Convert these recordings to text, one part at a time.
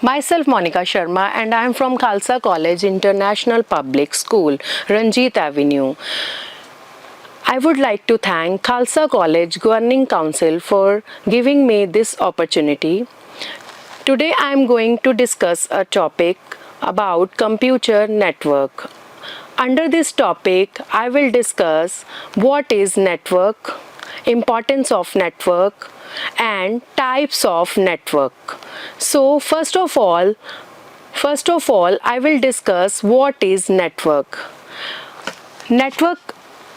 Myself Monika Sharma and I am from Khalsa College International Public School, Ranjit Avenue. I would like to thank Khalsa College Governing Council for giving me this opportunity. Today I am going to discuss a topic about computer network. Under this topic, I will discuss what is network, importance of network, and types of network. So first of all, I will discuss what is network. Network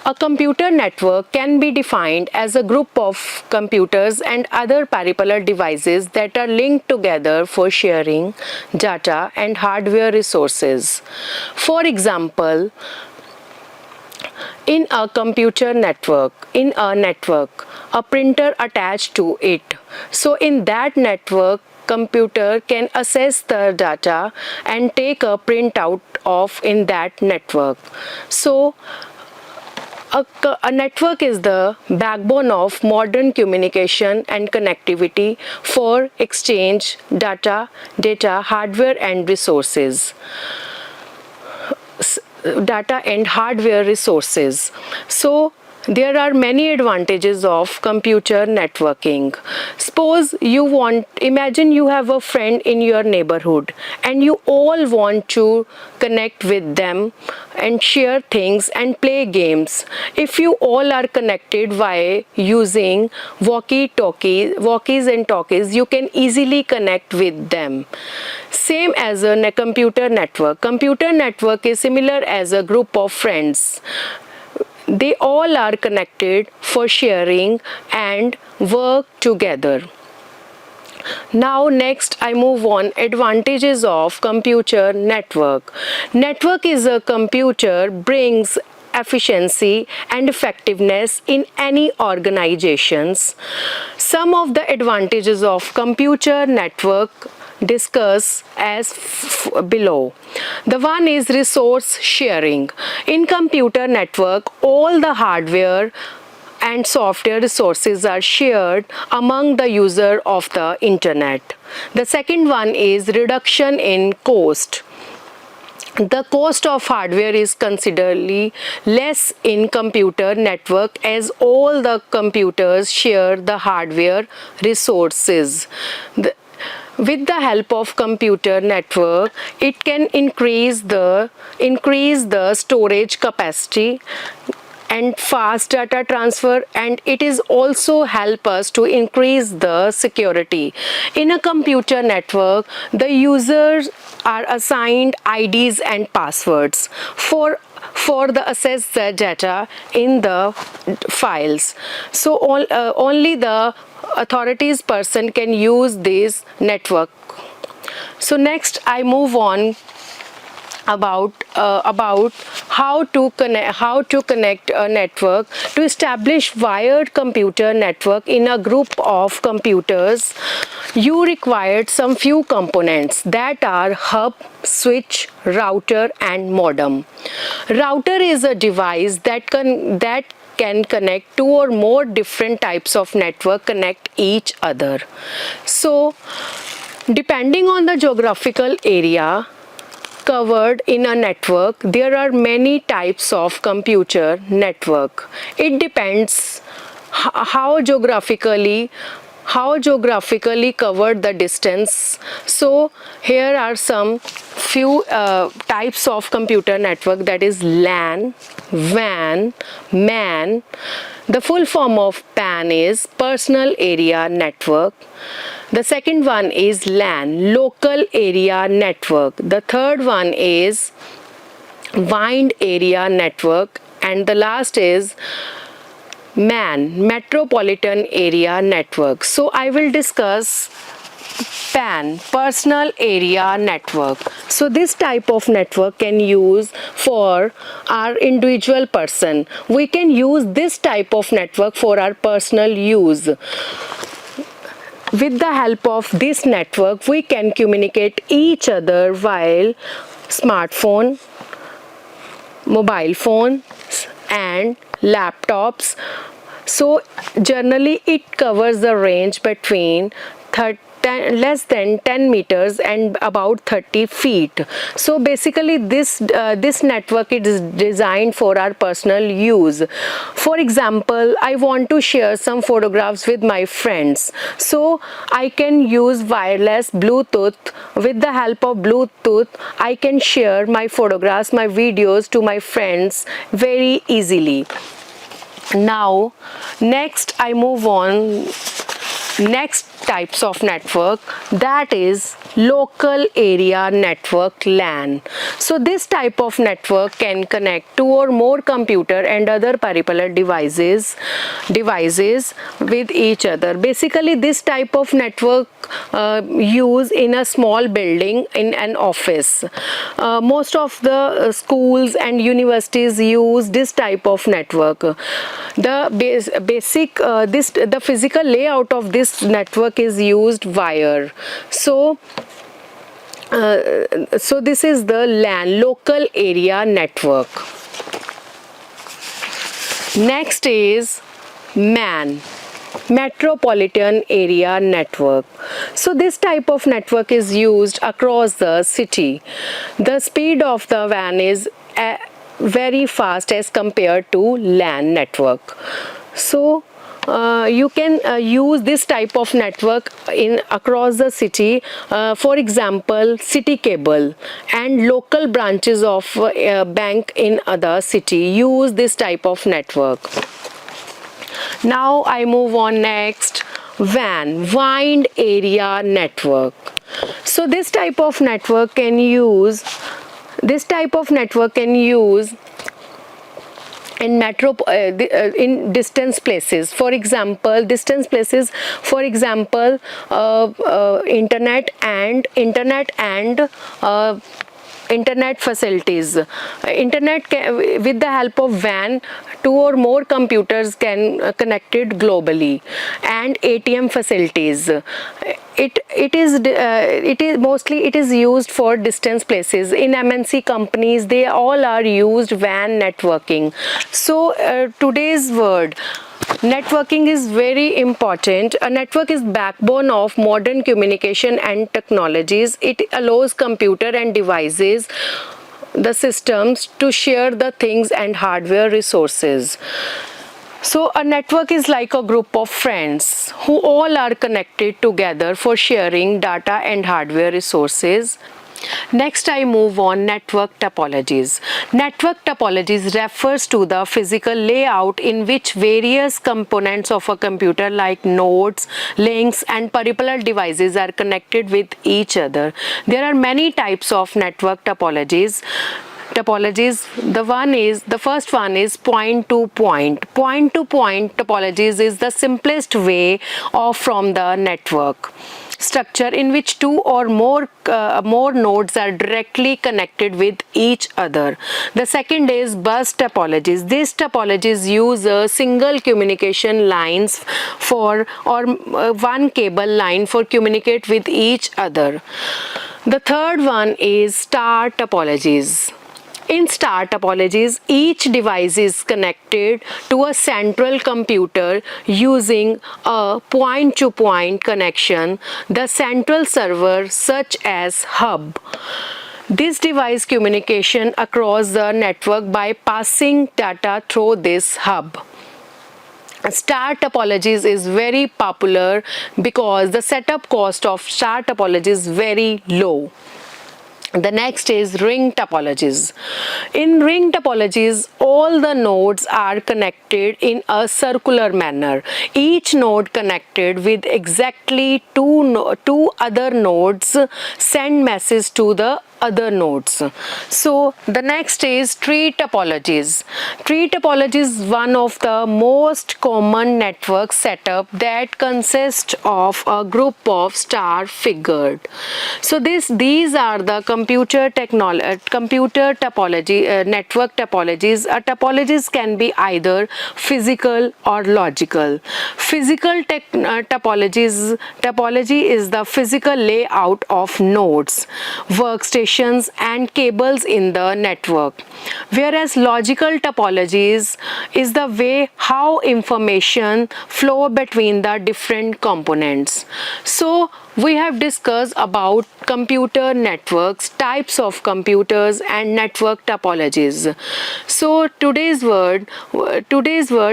A computer network can be defined as a group of computers and other peripheral devices that are linked together for sharing data and hardware resources. For example, in a network, a printer attached to it. So in that network, computer can access the data and take a printout of in that network. So a network is the backbone of modern communication and connectivity for exchange data, hardware and resources. So there are many advantages of computer networking. Imagine you have a friend in your neighborhood and you all want to connect with them and share things and play games. If you all are connected by using walkies and talkies, you can easily connect with them. Same as a computer network. Computer network is similar as a group of friends. They all are connected for sharing and work together. Now next I move on advantages of computer network. Network is a computer brings efficiency and effectiveness in any organizations. Some of the advantages of computer network discuss as below. The one is resource sharing. In computer network, all the hardware and software resources are shared among the user of the internet. The second one is reduction in cost. The cost of hardware is considerably less in computer network as all the computers share the hardware resources. With the help of computer network, it can increase the storage capacity and fast data transfer, and it is also help us to increase the security. In a computer network, the users are assigned IDs and passwords for the access the data in the files. So only the authorities person can use this network. So next I move on about how to connect a network. To establish wired computer network in a group of computers, you required some few components that are hub, switch, router and modem. Router is a device that can connect two or more different types of network connect each other. So depending on the geographical area covered in a network, there are many types of computer network. It depends how geographically covered the distance. So here are some few types of computer network, that is LAN, WAN, MAN. The full form of PAN is personal area network. The second one is LAN, local area network. The third one is wide area network, and the last is MAN, Metropolitan Area Network. So I will discuss PAN, Personal Area Network. So this type of network can use for our individual person. We can use this type of network for our personal use. With the help of this network, we can communicate each other while smartphone, mobile phones and laptops. So generally it covers the range between less than 10 meters and about 30 feet. So basically this network is designed for our personal use. For example, I want to share some photographs with my friends, so I can use wireless Bluetooth. With the help of Bluetooth, I can share my photographs, my videos to my friends very easily. Now next I move on next types of network, that is local area network, LAN. So this type of network can connect two or more computer and other peripheral devices with each other. Basically this type of network used in a small building, in an office. Most of the schools and universities use this type of network. The physical layout of this network is used wire. So this is the LAN, local area network. Next is MAN, Metropolitan Area Network. So this type of network is used across the city. The speed of the WAN is very fast as compared to LAN network. So you can use this type of network in across the city. For example, city cable and local branches of bank in other city use this type of network. Now I move on next, WAN, Wide Area Network. So this type of network can use in distance places. For example, internet facilities. With the help of WAN, two or more computers can connected globally, and ATM facilities. It is mostly used for distance places. In MNC companies, they all are used WAN networking. So today's word, networking is very important. A network is backbone of modern communication and technologies. It allows computer and devices, the systems, to share the things and hardware resources. So a network is like a group of friends who all are connected together for sharing data and hardware resources. Next I move on, network topologies. Network topologies refers to the physical layout in which various components of a computer like nodes, links and peripheral devices are connected with each other. There are many types of network topologies. The first one is point to point. Point to point topologies is the simplest way of from the network structure in which two or more nodes are directly connected with each other. The second is bus topologies. These topologies use a single communication lines or one cable line for communicate with each other. The third one is star topologies. In star topologies, each device is connected to a central computer using a point-to-point connection, the central server such as hub. This device communication across the network by passing data through this hub. Star topologies is very popular because the setup cost of star topology is very low. The next is ring topologies. In ring topologies, all the nodes are connected in a circular manner. Each node connected with exactly two other nodes send message to the other nodes. So the next is tree topologies. Tree topology is one of the most common network setup that consists of a group of star figured. So these are the computer topology, network topologies. Topologies can be either physical or logical. Physical topology is the physical layout of nodes, workstations, and cables in the network, whereas logical topologies is the way how information flow between the different components. So we have discussed about computer networks, types of computers, and network topologies. So today's word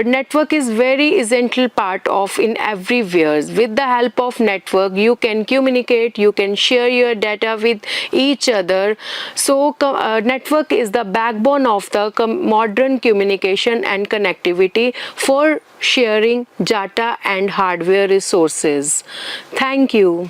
network is very essential part of in everywhere. With the help of network, you can communicate, you can share your data with each other. So network is the backbone of the modern communication and connectivity for sharing data and hardware resources. Thank you.